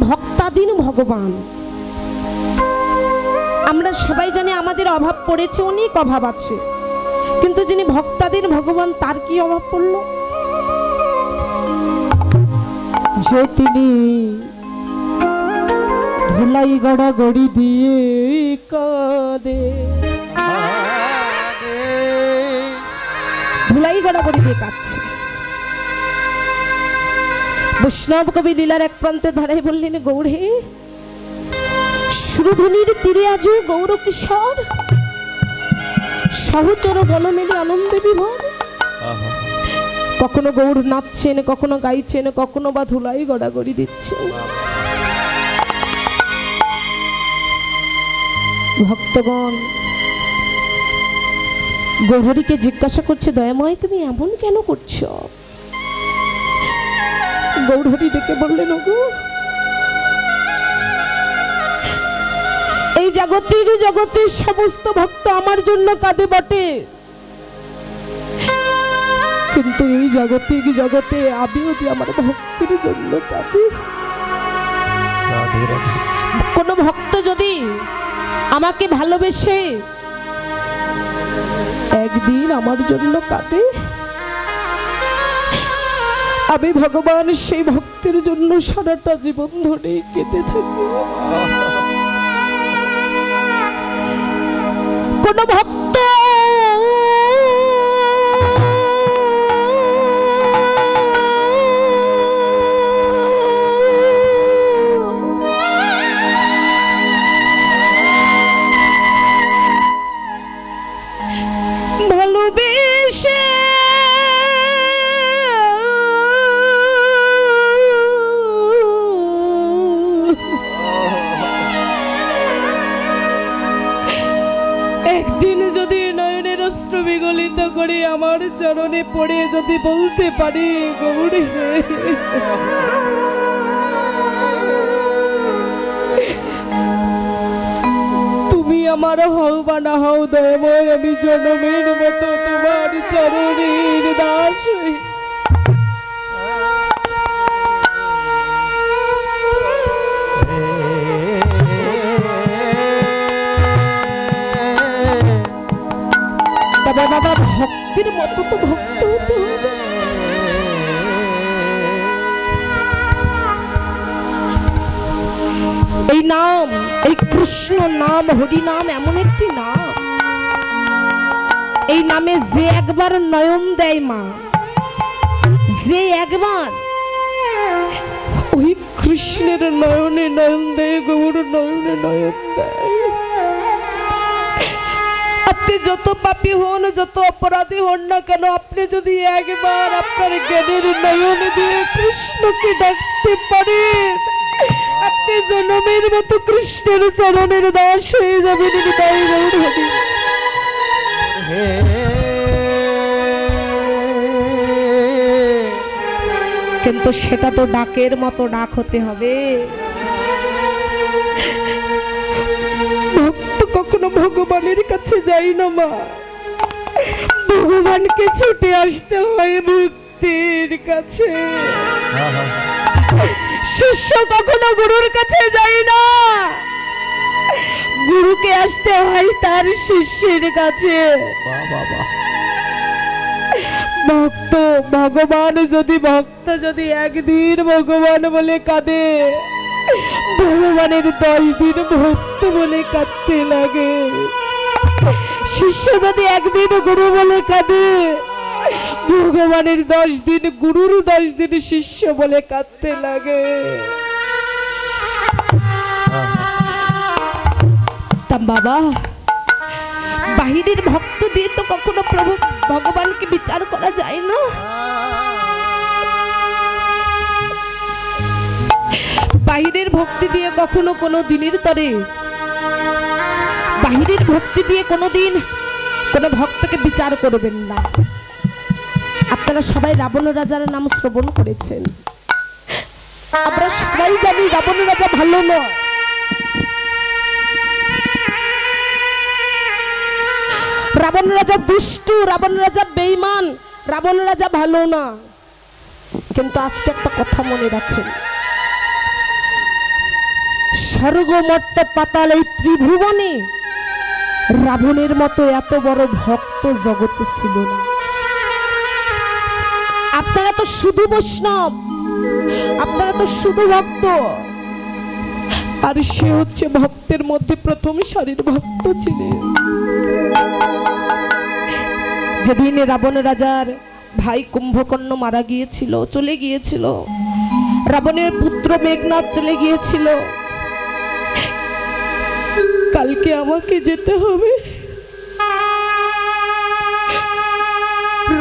ভক্তাধীন ভগবান। আমরা সবাই জানি আমাদের অভাব পড়েছে, অনেক অভাব আছে, কিন্তু যিনি ভক্তাধীন ভগবান তার কি অভাব পড়লো? যে তিনি ধুলাই গড়াগড়ি দিয়ে কাঁদে, ধুলাই গড়াগড়ি দিয়ে কাঁদছে। বৈষ্ণব কবি লীলার এক প্রান্তে ধারায় বললেন, গৌরে সুরধুনির তীরে আজও গৌর কিশোর সহচর গণমেলে আনন্দে বিভোর। কখনো গৌর নাচছেন, কখনো গাইছেন, কখনো বা ধুলাই গড়াগড়ি দিচ্ছেন। ভক্তগণ গৌরীকে জিজ্ঞাসা করছে, দয়াময় তুমি এমন কেন করছো? গৌরী ডেকে বললেন, ওগো এই জগতের সমস্ত ভক্ত আমার জন্য কাঁদে বটে, কিন্তু এই জগতে আমিও যে আমার ভক্তের জন্য কাঁদি। কোন ভক্ত যদি আমাকে ভালোবেসে একদিন আমার জন্য কাঁদে, আমি ভগবান সেই ভক্তের জন্য সারাটা জীবন ধরে কেঁদে থাকি। কোন ভক্ত ভালোবেসে একদিন যদি নয়নের অশ্রু বিগলিত করে আমার চরণে পড়ে যদি বলতে পারি, গৌরী তুমি আমার হও বা না হও দয়াময়, আমি জনমের মতো তোমার চরণের দাস হই। তবে বাবা ভক্তির মতো তো ভক্ত হতে হবে। এই নাম, এই কৃষ্ণ নাম, হরি নাম এমন একটি নাম, এই নামে যে একবার নয়ন দেয় মা, যে একবার ওই কৃষ্ণের নয়নে নয়ন দেয়, গৌর নয়নে নয়ন দেয়। আপনি যত পাপী হন, যত অপরাধী হন না কেন, আপনি যদি একবার আপনার জ্ঞানের নয়ন দিয়ে কৃষ্ণকে ডাকতে পারেন, আপনি জনমের মতো কৃষ্ণের চরণের দাস হয়ে যাবেন। কিন্তু সেটা তো ডাকের মতো ডাক হতে হবে। ভক্ত কখনো ভগবানের কাছে যাই না মা, ভগবানকে ছুটে আসতে হয় মুক্তির কাছে। শিষ্য কখনো গুরুর কাছে যায় না, গুরুকে আসতে হয় তার শিষ্যের কাছে। ভক্ত ভগবান যদি, ভক্ত যদি একদিন ভগবান বলে কাঁদে, ভগবানের 10 দিন ভক্ত বলে কাঁদতে লাগে। শিষ্য যদি একদিন গুরু বলে কাঁদে, ভগবানের 10 দিন, গুরুর 10 দিন শিষ্য বলে কাঁদতে লাগে। তা বাবা, বাহিরের ভক্ত দিয়ে তো কখনো প্রভু ভগবানকে বিচার করা যায় না। বাহিরের ভক্তি দিয়ে কখনো কোনো দিনের তরে, বাহিরের ভক্তি দিয়ে কোনোদিন কোনো ভক্তকে বিচার করবেন না। আপনারা সবাই রাবণ রাজার নাম শ্রবণ করেছেন, আমরা সবাই জানি রাবণ রাজা ভালো নয়। রাবণ রাজা দুষ্ট, রাবণ রাজা বেঈমান, রাবণ রাজা ভালো না। কিন্তু আজকে একটা কথা মনে রাখেন, স্বর্গ মর্ত পাতাল এই ত্রিভুবনে রাবণের মতো এত বড় ভক্ত জগতে ছিল না। আপনারা তো শুধু বৈষ্ণব, আপনারা তো শুধু ভক্ত, আর সে হচ্ছে ভক্তের মধ্যে প্রথম সারির ভক্ত ছিলেন। যেদিন রাবণ রাজার ভাই কুম্ভকর্ণ মারা গিয়েছিল, চলে গিয়েছিল, রাবণের পুত্র মেঘনাদ চলে গিয়েছিল, কালকে আমাকে যেতে হবে।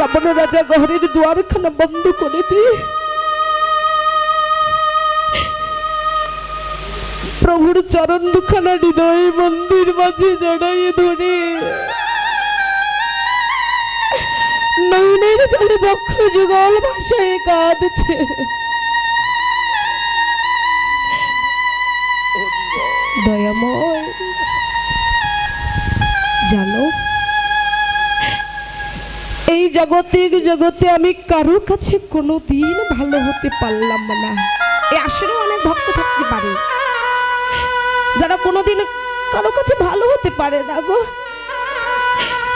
রাবণ রাজা ঘরের দুয়ারখানা বন্ধ করে দিয়ে প্রভুর চরণ দুখানা হৃদয় মন্দির মাঝে জড়াইয়ে ধরে নয়নের জলে বক্ষ যুগল ভাষায় কাঁদছে। দয়াময়, জানো এই জাগতিক জগতে আমি কারোর কাছে কোনোদিন ভালো হতে পারলাম না। এই আসলে অনেক ভক্ত থাকতে পারে যারা কোনোদিন কারো কাছে ভালো হতে পারে না গো।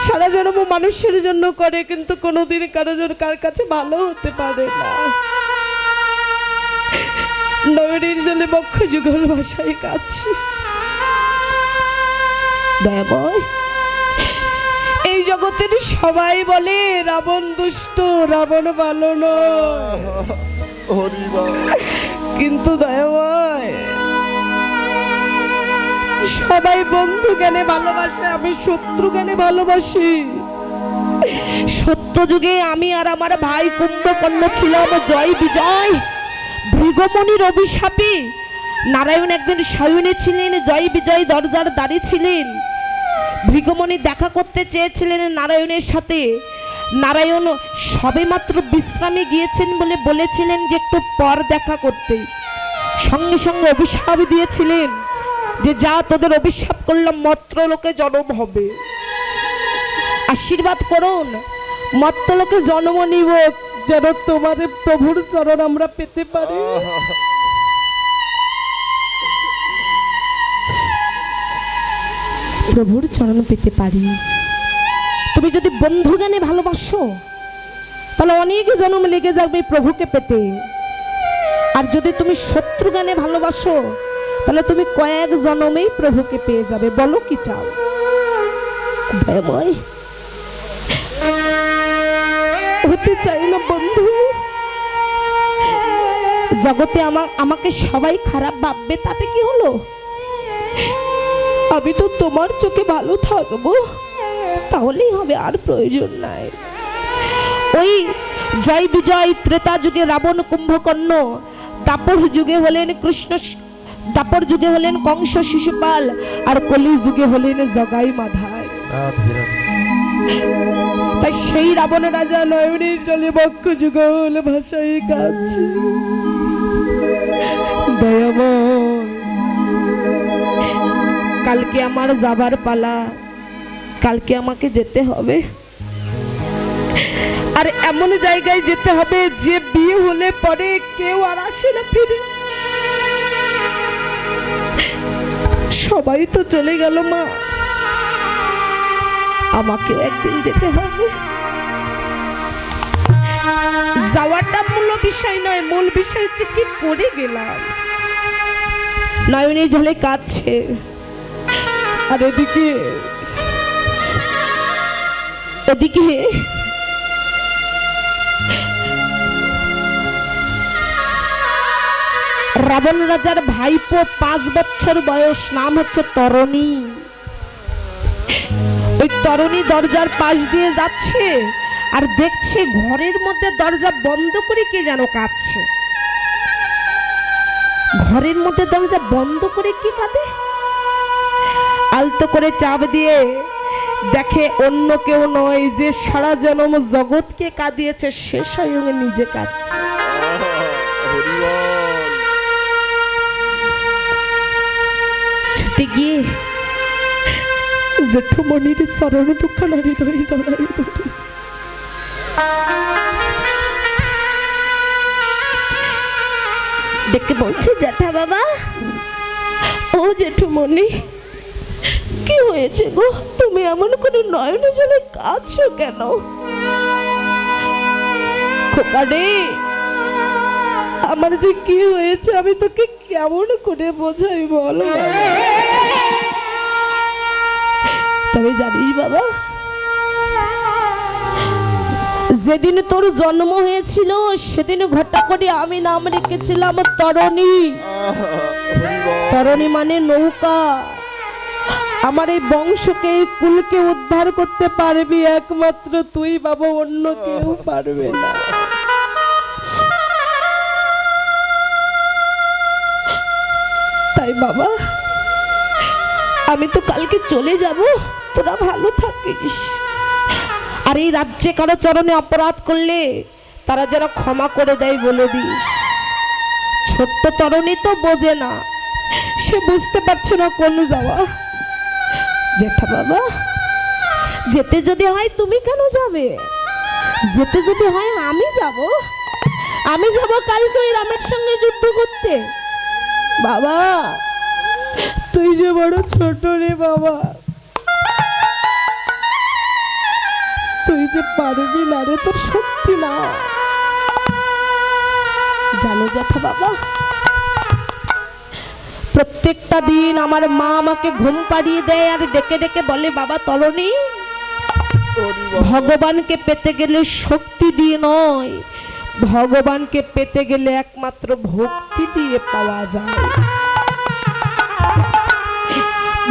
সারা জন্ম মানুষের জন্য করে, কিন্তু কোনোদিন কার কাছে ভালো হতে পারে না। নয়নের জলে বক্ষ যুগল ভাষায় কাঁদছি। দয়াময়, এই জগতের সবাই বলে রাবণ দুষ্ট, রাবণ ভালো নয়, কিন্তু দয়াময় সবাই বন্ধু জ্ঞানে ভালোবাসে, আমি শত্রু জ্ঞানে ভালোবাসি। সত্য যুগে আমি আর আমার ভাই কুম্ভকর্ণ ছিলাম জয় বিজয়। ভৃগমণির অভিশাপে নারায়ণ একদিন শয়নে ছিলেন, জয় বিজয় দরজার দাঁড়িয়ে ছিলেন। ভৃগমণি দেখা করতে চেয়েছিলেন নারায়ণের সাথে। নারায়ণ সবেমাত্র বিশ্রামে গিয়েছেন বলে বলেছিলেন যে একটু পর দেখা করতে। সঙ্গে সঙ্গে অভিশাপ দিয়েছিলেন যে যা তোদের অভিশাপ করলাম মর্ত্যলোকে জন্ম হবে, আশীর্বাদ করুন মর্ত্যলোকে জন্ম নিব যেন তোমার প্রভুর চরণ আমরা পেতে পারি। প্রভুর চরণ পেতে পারি। তুমি যদি বন্ধু জ্ঞানে ভালোবাসো তাহলে অনেক জন্ম লেগে যাবে প্রভুকে পেতে, আর যদি তুমি শত্রু জ্ঞানে ভালোবাসো তাহলে তুমি কয়েক জন্মেই প্রভুকে পেয়ে যাবে। বলো কি চাও? ভয় হতে চাই না বন্ধু। জগতে আমাকে সবাই খারাপ ভাববে, তাতে কি হলো? আমি তো তোমার চোখে ভালো থাকবো, তাহলেই হবে, আর প্রয়োজন নাই। ওই জয় বিজয় ত্রেতা যুগে রাবণ কুম্ভকর্ণ, দাপর যুগে হলেন কৃষ্ণ, দাপর যুগে হলেন কংস শিশুপাল, আর কলি যুগে হলেন জগাই মাধাই। তাই সেই রাবণ রাজা নয়নের জলে বক্ষ যুগল ভাষায় কাঁদছে। দয়াময়, কালকে আমার যাবার পালা, কালকে আমাকে যেতে হবে, আর এমন জায়গায় যেতে হবে যে বিয়ে হলে পরে কেউ আর আসে না ফিরে। সবাই তো চলে গেল মা, আমাকেও একদিন যেতে হবে। যাওয়াটা মূল বিষয় নয়, মূল বিষয় হচ্ছে কি করে গেলাম। নয়নে জলে কাঁদছে, আর এদিকে রাবণ রাজার ভাইপো 5 বছর বয়স, নাম হচ্ছে তরণী। ওই তরণী দরজার পাশ দিয়ে যাচ্ছে আর দেখছে ঘরের মধ্যে দরজা বন্ধ করে কে যেন কাঁদছে। ঘরের মধ্যে দরজা বন্ধ করে কি কাঁদে? আলতো করে চাপ দিয়ে দেখে অন্য কেউ নয়, যে সারা জন্ম জগৎকে কাঁদিয়েছে সে স্বয়ং নিজে কাঁদছে। ছুটে গিয়ে জেঠুমণির চরণ দুখানা হৃদয়ে জড়াই ধরে ডেকে বলছে, জ্যাঠা বাবা, ও জেঠুমণি, কি হয়েছে গো? তুমি এমন করে নয়নে জলে কাঁদছো কেন? খোকা রে, আমার যে কি হয়েছে আমি তোকে কেমন করে বোঝাই বল? তবে জানিস বাবা, যেদিন তোর জন্ম হয়েছিল সেদিন ঘটা করে আমি নাম রেখেছিলাম তরণী। তরণী মানে নৌকা। আমার এই বংশকে, এই কুলকে উদ্ধার করতে পারবি একমাত্র তুই বাবা, অন্য কেউ পারবে না। তাই বাবা, আমি তো কালকে চলে যাব, তোরা ভালো থাকিস। আর এই রাজ্যে কারো চরণে অপরাধ করলে তারা যেন ক্ষমা করে দেয় বলে দিস। ছোট্ট তরণী তো বোঝে না, সে বুঝতে পারছে না কোন যাওয়া। জেঠা বাবা, যেতে যদি হয় তুমি কেন যাবে? যেতে যদি হয় আমি যাব। আমি যাব কালকে ওই রামের সঙ্গে যুদ্ধ করতে। বাবা, তুই যে বড় ছোট রে বাবা, তুই যে পারবি না রে, তোর সত্যি না। জানো জ্যাঠা বাবা, প্রত্যেকটা দিন আমার মা আমাকে ঘুম পাড়িয়ে দেয় আর ডেকে ডেকে বলে, বাবা তরণী, ভগবানকে পেতে গেলে শক্তি দিয়ে নয়, ভগবানকে পেতে গেলে একমাত্র ভক্তি দিয়ে পাওয়া যায়।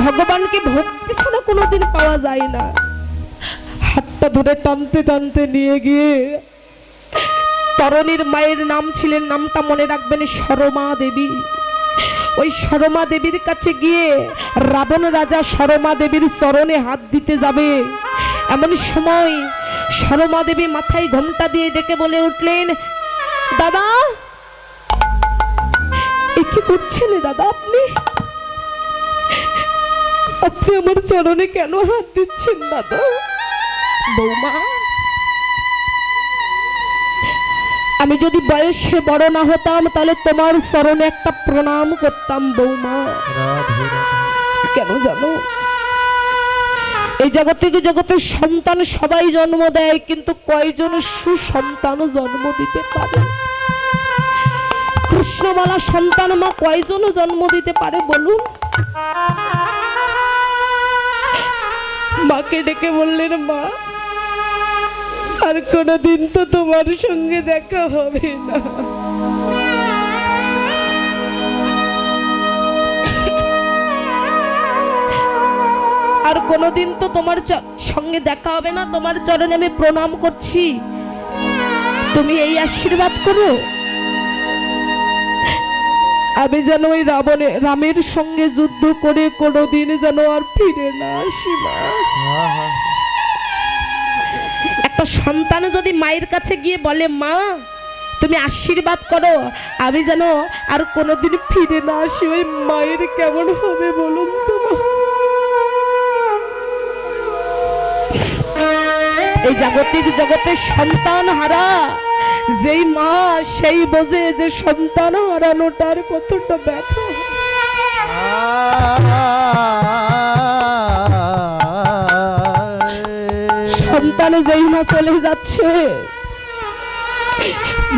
ভগবানকে ভক্তি ছাড়া কোনোদিন পাওয়া যায় না। হাতটা ধরে টানতে টানতে নিয়ে গিয়ে, তরণীর মায়ের নাম ছিলেন, নামটা মনে রাখবেন, সরমা দেবী। ওই সরমা দেবীর কাছে গিয়ে রাবণ রাজা সরমা দেবীর চরণে হাত দিতে যাবে, এমন সময় সরমা দেবী মাথায় ঘোমটা দিয়ে ডেকে বলে উঠলেন, দাদা এ কি করছেন দাদা? আপনি আপনি আমার চরণে কেন হাত দিচ্ছেন দাদা? বৌমা, আমি যদি বয়সে বড় না হতাম তাহলে তোমার চরণে একটা প্রণাম করতাম বৌমা। কেন জানো, এই জগতের সন্তান সবাই জন্ম দেয়, কিন্তু কয়জন সুসন্তান জন্ম দিতে পারে? কৃষ্ণমালা সন্তান মা কয়জন জন্ম দিতে পারে বলুন? মাকে ডেকে বললেন, মা আর কোনদিন তো তোমার সঙ্গে দেখা হবে না। আর কোনদিন তো তোমার সঙ্গে দেখা হবে না, তোমার চরণে আমি প্রণাম করছি, তুমি এই আশীর্বাদ করো আমি যেন ওই রামের সঙ্গে যুদ্ধ করে কোনদিন যেন আর ফিরে না আসি। মা, একটা সন্তান যদি মায়ের কাছে গিয়ে বলে, মা তুমি আশীর্বাদ করো আমি যেন আর কোনোদিন ফিরে না আসি, ওই মায়ের কেমন হবে বলুন তো? এই জগতের সন্তান হারা যেই মা, সেই বোঝে যে সন্তান হারানোটার কতটা ব্যথা। সন্তান যেই মা চলে যাচ্ছে,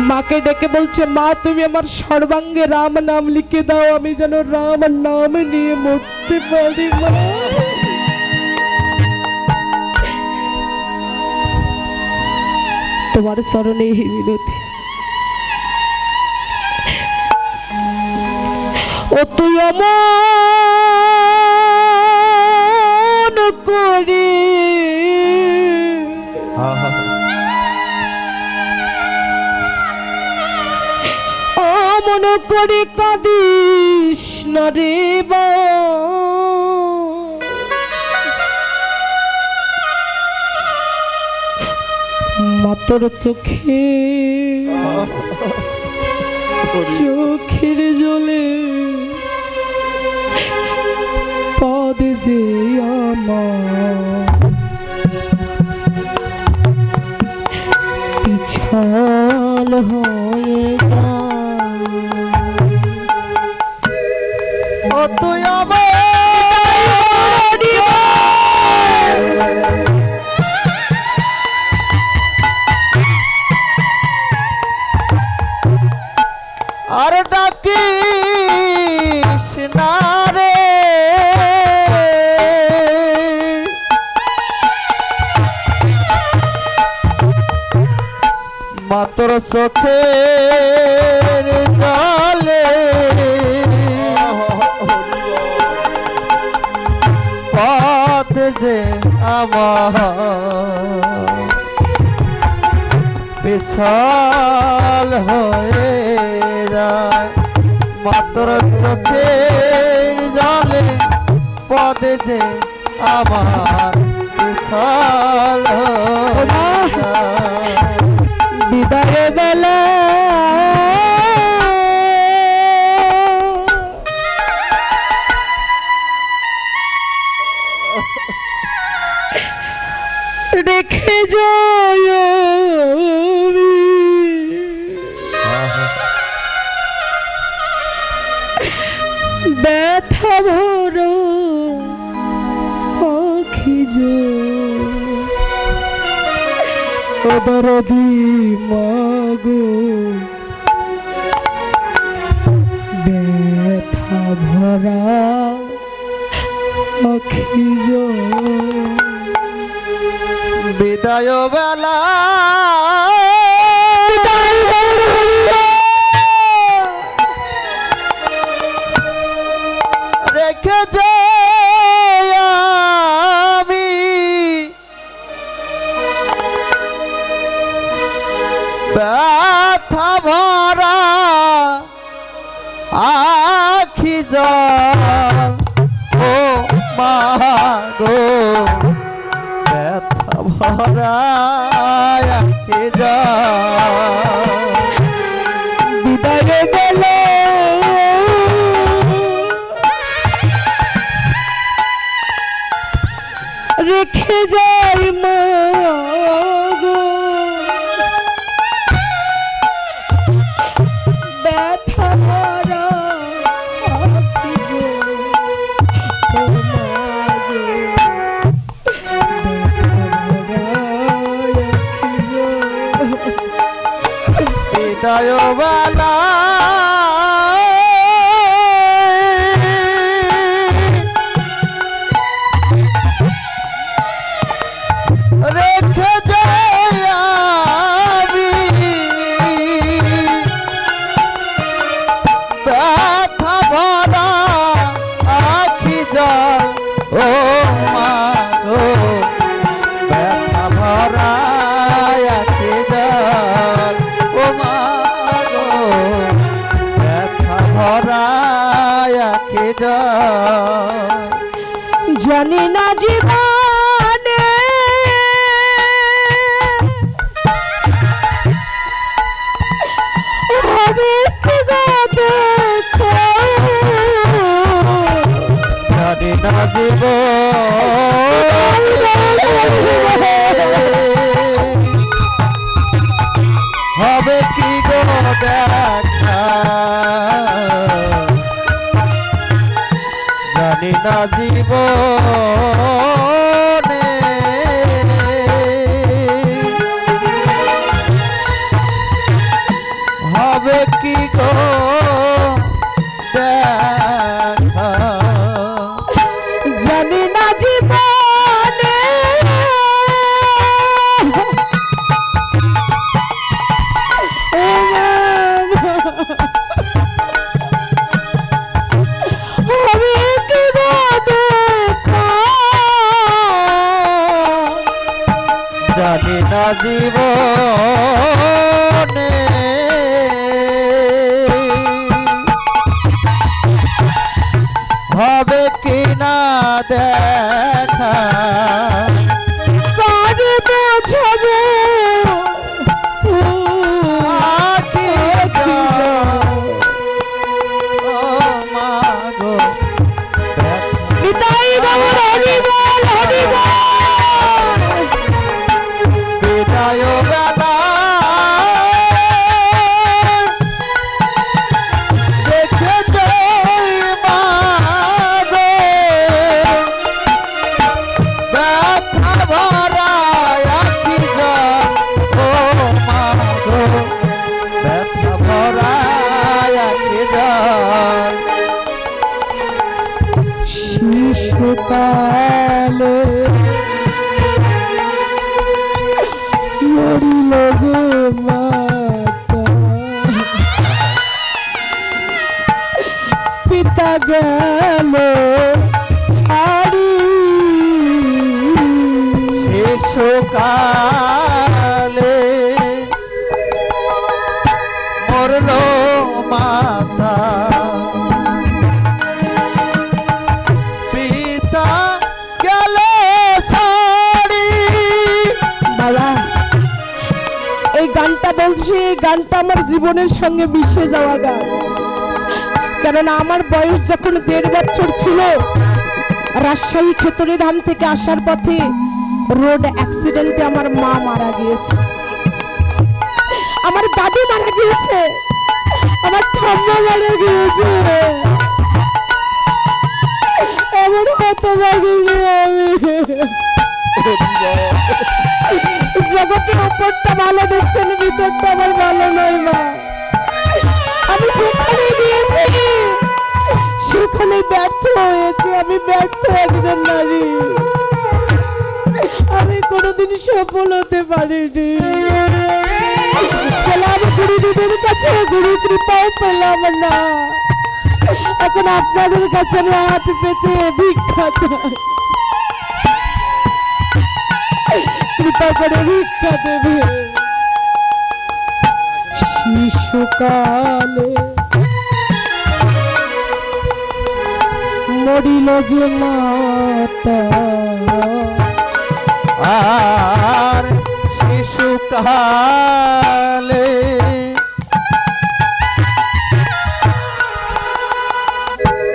মাকে ডেকে বলছে, মা তুমি আমার সর্বাঙ্গে রাম নাম লিখে দাও, আমি যেন রাম নাম নিয়ে মরতে পারি। মা, তোমার চরণে মিনতি, ও তুই অমন করে অমন করে কাঁদিস না রে বা, মাতর চোখের জলে পদ যে আমার পিছল হয়ে যায়। ও তুই আমার আর ডাকিস না রে মাত্র চোখের জলে পথ যে আমার বিশাল হয়ে যায় মাত্র চোখের জলে পথে যে আমার বিশাল হয়ে যায় বিদায় বেলা রেখে যায় ব্যথা ভরো আখি ও দরদি মাগো ব্যথা ভরা আখি বিদায় বেলা রেখে যাই আমি ব্যথা ভরা আখি জল ও মা গো ব্যথা ভরা আখি জল বিদায় বেলা রেখে যাই মাগো ব্যথা ভরা আখি ও মাগো বিদায় বেলা রেখে যাই আমি ব্যথা ভরা আখি জল ও মা গো ব্যথা ভরা আখি জল ও মা গো ব্যথা ভরা আখি জল জানি না জীবনে হবে কি গো দেখো জানি না জীব হবে কি গো দেখা জানি না জীবনে হবে কি গো দেখা জানি না জীবনে ও মামা হবে কি গো দেখা জানি না জীবনে হবে কি না দেখা কারে বোঝাবো আখি জল ও মা গো বিদায় বাবু হরি বল হরি বল বিদায় বেলা রেখে যাই মা সকালে মরিল যে মাতা পিতা গেল ছাড়ি শিশুকালে মরল মাতা পিতা গেল ছাড়ি। বাবা এই গানটা বলছি, এই গানটা আমার জীবনের সঙ্গে মিশে যাওয়া গান। কেননা আমার বয়স যখন 1.5 বছর ছিল, রাজশাহী খেতড়িধাম থেকে আসার পথে রোড অ্যাক্সিডেন্টে আমার মা মারা গিয়েছে, আমার দাদু মারা গিয়েছে, আমার ঠাম্মা মারা গিয়েছে। এমন হতভাগী আমি। জগতের উপরটা ভালো দেখছেন, ভিতরটা আমার ভালো নয় মা। আমি যেখানে গিয়েছি সেখানে ব্যর্থ হয়েছে। আমি ব্যর্থ একজন নারী, আমি কোনোদিন সফল হতে পারিনি। পেলাম গুরুদেবের কাছে, গুরু কৃপাও পেলাম না। এখন আপনাদের কাছে আমি হাত পেতে ভিক্ষা চাই, কৃপা করে ভিক্ষা দেবে। শিশুকালে মরিল যে মাতা আর শিশুকালে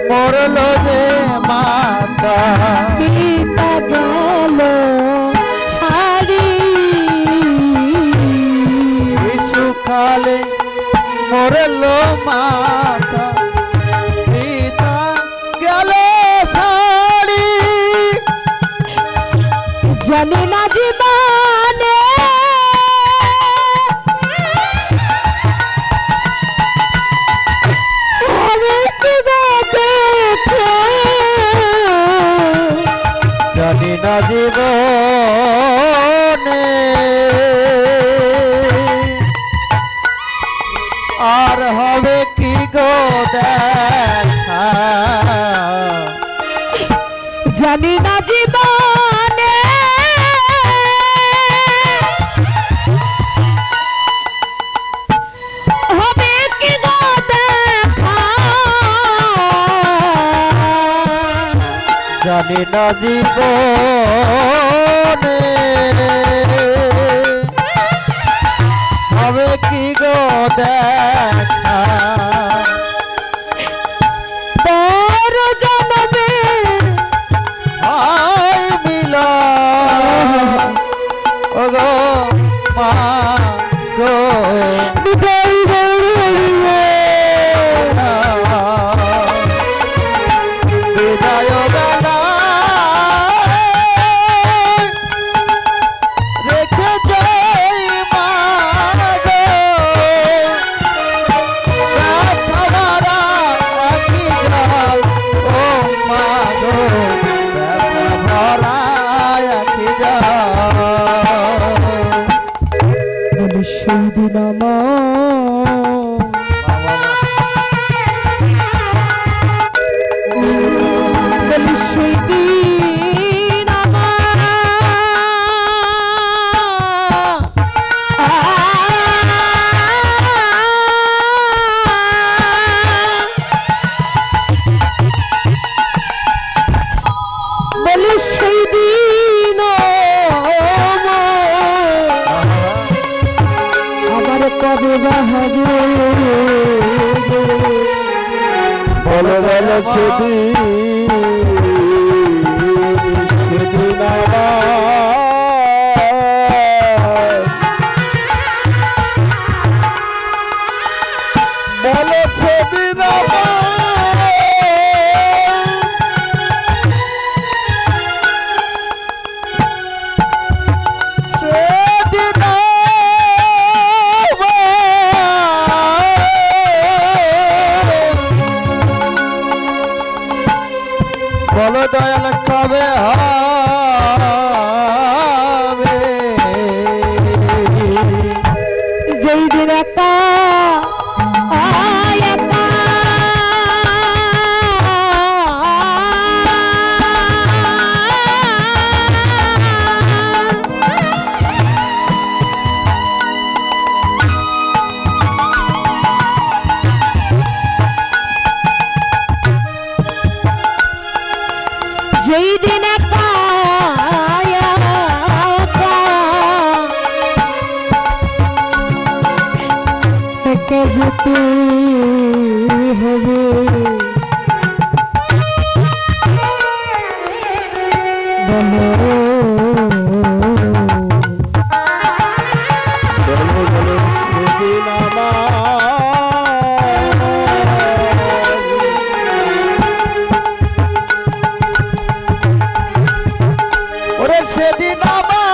মরল যে মাতা পিতা গেল ছাড়ি শিশুকালে মরল মাতা পিতা গেল ছাড়ি। জানি না জীবনে আমি কি দেখে, জানি না জীবনে আর হবে কি গো দেখা, জানি না জীবনে হবে কি গো দেখা, জানি না জীবনে হবে কি গো দেখা, পর জন্মে হয় মিলন ওগো মা গো বিদায় বলিবে। বিদায় বেলা রেখে যাই মা গো ব্যথা আঁকি যাও ও মা গো ব্যথা ভরা আঁকি যাও। বলি সেই দিন বলি সেই দিন বলি সেই দিন আমার কবে বাহাবে বলো বলো সেদিন সেদিন বলো সেদিন বলো দয়াল কবে হবে যেই দিন একা একা যেই দিন একা একা যেতে হবে বলো বলো বলো সেদিন ওরে সেদিন আমার